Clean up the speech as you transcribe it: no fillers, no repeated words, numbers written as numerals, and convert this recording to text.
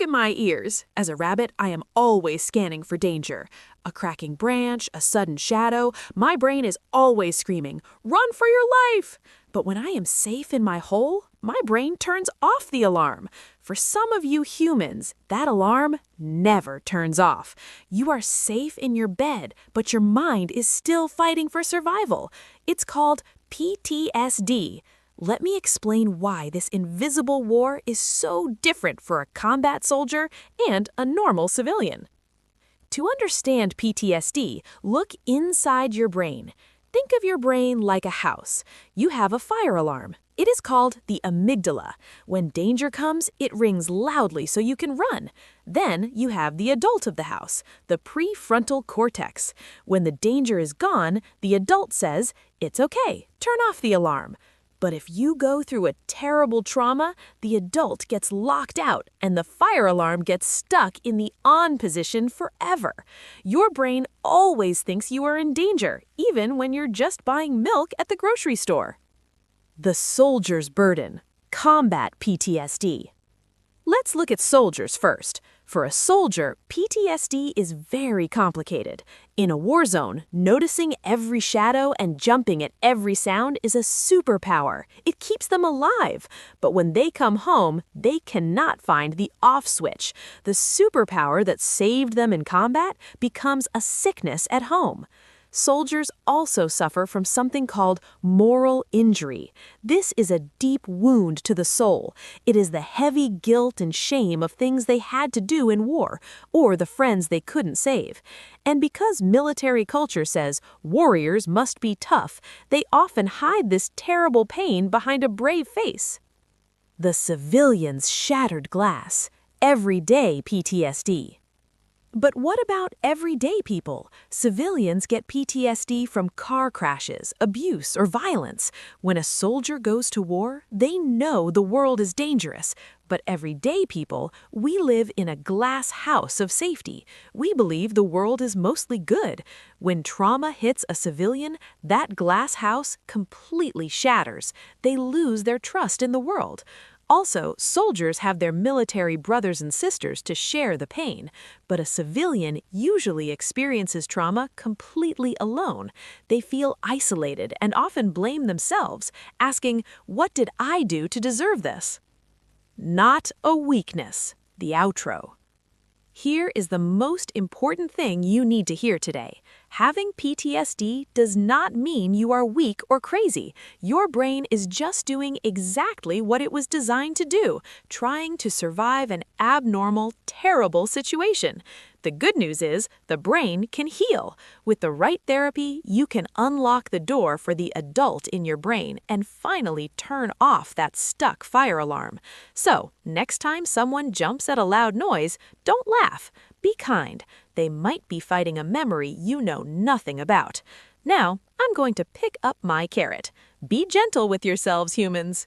Look at my ears. As a rabbit, I am always scanning for danger. A cracking branch, a sudden shadow, my brain is always screaming, "Run for your life!" But when I am safe in my hole, my brain turns off the alarm. For some of you humans, that alarm never turns off. You are safe in your bed, but your mind is still fighting for survival. It's called PTSD. Let me explain why this invisible war is so different for a combat soldier and a normal civilian. To understand PTSD, look inside your brain. Think of your brain like a house. You have a fire alarm. It is called the amygdala. When danger comes, it rings loudly so you can run. Then you have the adult of the house, the prefrontal cortex. When the danger is gone, the adult says, "It's okay, turn off the alarm." But if you go through a terrible trauma, the adult gets locked out and the fire alarm gets stuck in the on position forever. Your brain always thinks you are in danger, even when you're just buying milk at the grocery store. The soldier's burden. Combat PTSD. Let's look at soldiers first. For a soldier, PTSD is very complicated. In a war zone, noticing every shadow and jumping at every sound is a superpower. It keeps them alive. But when they come home, they cannot find the off switch. The superpower that saved them in combat becomes a sickness at home. Soldiers also suffer from something called moral injury. This is a deep wound to the soul. It is the heavy guilt and shame of things they had to do in war, or the friends they couldn't save. And because military culture says warriors must be tough, they often hide this terrible pain behind a brave face. The civilian's shattered glass. Everyday PTSD. But what about everyday people? Civilians get PTSD from car crashes, abuse, or violence. When a soldier goes to war, they know the world is dangerous. But everyday people, we live in a glass house of safety. We believe the world is mostly good. When trauma hits a civilian, that glass house completely shatters. They lose their trust in the world. Also, soldiers have their military brothers and sisters to share the pain, but a civilian usually experiences trauma completely alone. They feel isolated and often blame themselves, asking, "What did I do to deserve this?" Not a weakness. The outro. Here is the most important thing you need to hear today. Having PTSD does not mean you are weak or crazy. Your brain is just doing exactly what it was designed to do, trying to survive an abnormal, terrible situation. The good news is the brain can heal. With the right therapy, you can unlock the door for the adult in your brain and finally turn off that stuck fire alarm. So, next time someone jumps at a loud noise, don't laugh. Be kind. They might be fighting a memory you know nothing about. Now, I'm going to pick up my carrot. Be gentle with yourselves, humans.